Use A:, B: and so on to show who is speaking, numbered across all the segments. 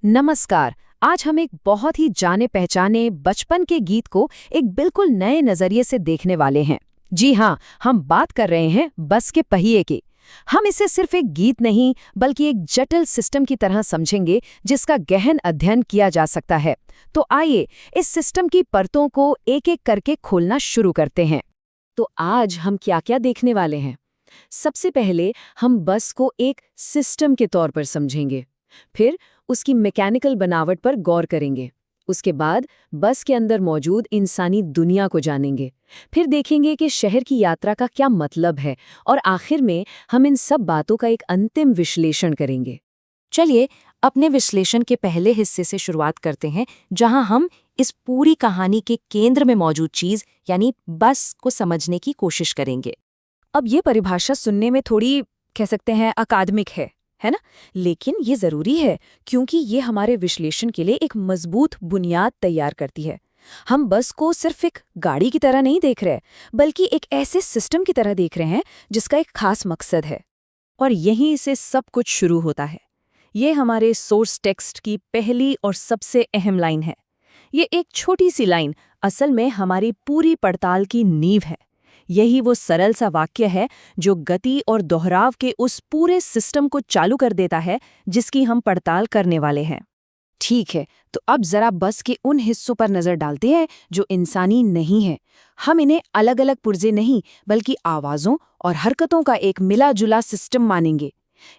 A: नमस्कार। आज हम एक बहुत ही जाने पहचाने बचपन के गीत को एक बिल्कुल नए नजरिए से देखने वाले हैं। जी हाँ, हम बात कर रहे हैं बस के पहिए की। हम इसे सिर्फ एक गीत नहीं बल्कि एक जटिल सिस्टम की तरह समझेंगे जिसका गहन अध्ययन किया जा सकता है। तो आइए इस सिस्टम की परतों को एक एक करके खोलना शुरू करते हैं। तो आज हम क्या-क्या देखने वाले हैं? सबसे पहले हम बस को एक सिस्टम के तौर पर समझेंगे। फिर उसकी मैकेनिकल बनावट पर गौर करेंगे। उसके बाद बस के अंदर मौजूद इंसानी दुनिया को जानेंगे। फिर देखेंगे कि शहर की यात्रा का क्या मतलब है और आखिर में हम इन सब बातों का एक अंतिम विश्लेषण करेंगे। चलिए अपने विश्लेषण के पहले हिस्से से शुरुआत करते हैं, जहां हम इस पूरी कहानी के केंद्र में मौजूद चीज यानी बस को समझने की कोशिश करेंगे। अब ये परिभाषा सुनने में थोड़ी कह सकते हैं अकादमिक है ना? लेकिन ये जरूरी है क्योंकि ये हमारे विश्लेषण के लिए एक मजबूत बुनियाद तैयार करती है। हम बस को सिर्फ एक गाड़ी की तरह नहीं देख रहे, बल्कि एक ऐसे सिस्टम की तरह देख रहे हैं जिसका एक खास मकसद है। और यहीं से सब कुछ शुरू होता है। ये हमारे सोर्स टेक्स्ट की पहली और सबसे अहम लाइन है। ये एक छोटी सी लाइन असल में हमारी पूरी पड़ताल की नींव है। यही वो सरल सा वाक्य है जो गति और दोहराव के उस पूरे सिस्टम को चालू कर देता है जिसकी हम पड़ताल करने वाले हैं। ठीक है, तो अब जरा बस के उन हिस्सों पर नजर डालते हैं जो इंसानी नहीं है। हम इन्हें अलग अलग पुर्जे नहीं बल्कि आवाजों और हरकतों का एक मिला जुला सिस्टम मानेंगे,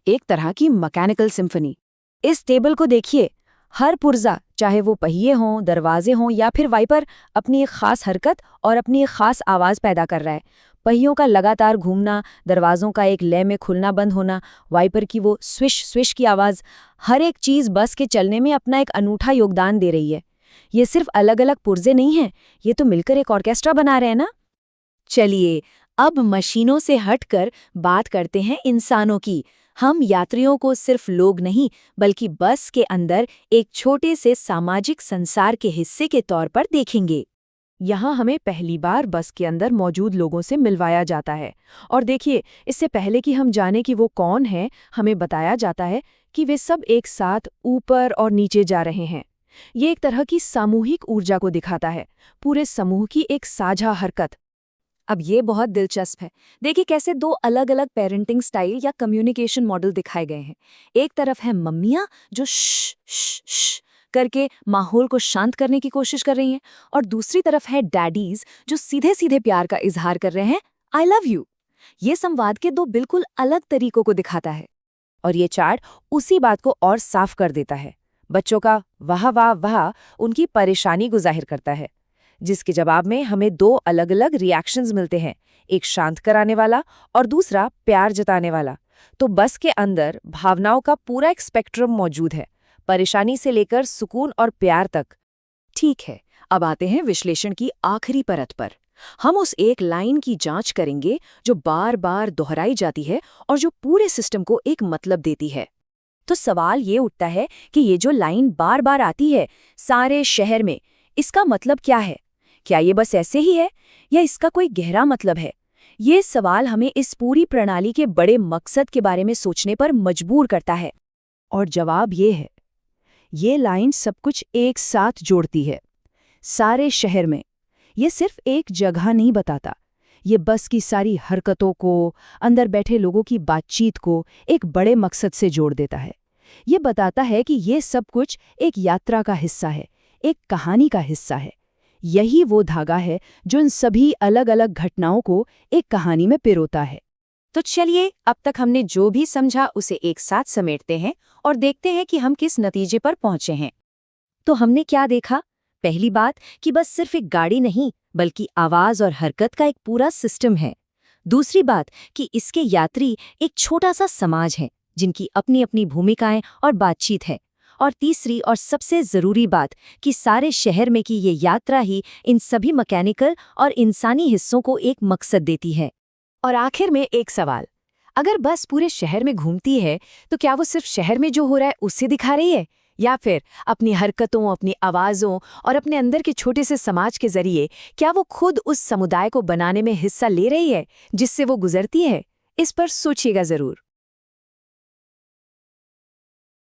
A: एक तरह की मैकेनिकल सिम्फनी। इस टेबल को देखिए, हर पुर्जा चाहे वो पहिए हों, दरवाजे हों या फिर वाइपर, अपनी एक खास हरकत और अपनी एक खास आवाज पैदा कर रहा है। पहियों का लगातार घूमना, दरवाजों का एक लय में खुलना बंद होना, वाइपर की वो स्विश स्विश की आवाज, हर एक चीज बस के चलने में अपना एक अनूठा योगदान दे रही है। ये सिर्फ अलग अलग पुर्जे नहीं हैं, ये तो मिलकर एक ऑर्केस्ट्रा बना रहे हैं ना। चलिए अब मशीनों से हटकर बात करते हैं इंसानों की। हम यात्रियों को सिर्फ लोग नहीं बल्कि बस के अंदर एक छोटे से सामाजिक संसार के हिस्से के तौर पर देखेंगे। यहाँ हमें पहली बार बस के अंदर मौजूद लोगों से मिलवाया जाता है। और देखिए, इससे पहले कि हम जाने कि वो कौन है, हमें बताया जाता है कि वे सब एक साथ ऊपर और नीचे जा रहे हैं। ये एक तरह की सामूहिक ऊर्जा को दिखाता है, पूरे समूह की एक साझा हरकत। अब ये बहुत दिलचस्प है। देखिए कैसे दो अलग अलग पेरेंटिंग स्टाइल या कम्युनिकेशन मॉडल दिखाए गए हैं। एक तरफ है मम्मियाँ जो श करके माहौल को शांत करने की कोशिश कर रही हैं, और दूसरी तरफ है डैडीज जो सीधे सीधे प्यार का इजहार कर रहे हैं, आई लव यू। ये संवाद के दो बिल्कुल अलग तरीकों को दिखाता है। और ये चार्ट उसी बात को और साफ कर देता है। बच्चों का वाह वाह वाह उनकी परेशानी को जाहिर करता है, जिसके जवाब में हमें दो अलग अलग रिएक्शंस मिलते हैं, एक शांत कराने वाला और दूसरा प्यार जताने वाला। तो बस के अंदर भावनाओं का पूरा एक स्पेक्ट्रम मौजूद है, परेशानी से लेकर सुकून और प्यार तक। ठीक है, अब आते हैं विश्लेषण की आखिरी परत पर। हम उस एक लाइन की जांच करेंगे जो बार बार दोहराई जाती है और जो पूरे सिस्टम को एक मतलब देती है। तो सवाल ये उठता है कि ये जो लाइन बार बार आती है, सारे शहर में, इसका मतलब क्या है? क्या ये बस ऐसे ही है या इसका कोई गहरा मतलब है? ये सवाल हमें इस पूरी प्रणाली के बड़े मकसद के बारे में सोचने पर मजबूर करता है। और जवाब ये है, ये लाइन सब कुछ एक साथ जोड़ती है, सारे शहर में। ये सिर्फ एक जगह नहीं बताता, ये बस की सारी हरकतों को, अंदर बैठे लोगों की बातचीत को एक बड़े मकसद से जोड़ देता है। ये बताता है कि ये सब कुछ एक यात्रा का हिस्सा है, एक कहानी का हिस्सा है। यही वो धागा है जो इन सभी अलग अलग घटनाओं को एक कहानी में पिरोता है। तो चलिए अब तक हमने जो भी समझा उसे एक साथ समेटते हैं और देखते हैं कि हम किस नतीजे पर पहुंचे हैं। तो हमने क्या देखा? पहली बात कि बस सिर्फ एक गाड़ी नहीं बल्कि आवाज और हरकत का एक पूरा सिस्टम है। दूसरी बात कि इसके यात्री एक छोटा सा समाज है जिनकी अपनी अपनी भूमिकाएं और बातचीत है। और तीसरी और सबसे जरूरी बात कि सारे शहर में की ये यात्रा ही इन सभी मैकेनिकल और इंसानी हिस्सों को एक मकसद देती है। और आखिर में एक सवाल, अगर बस पूरे शहर में घूमती है तो क्या वो सिर्फ शहर में जो हो रहा है उससे दिखा रही है, या फिर अपनी हरकतों, अपनी आवाज़ों और अपने अंदर के छोटे से समाज के जरिए क्या वो खुद उस समुदाय को बनाने में हिस्सा ले रही है जिससे वो गुजरती है? इस पर सोचिएगा जरूर।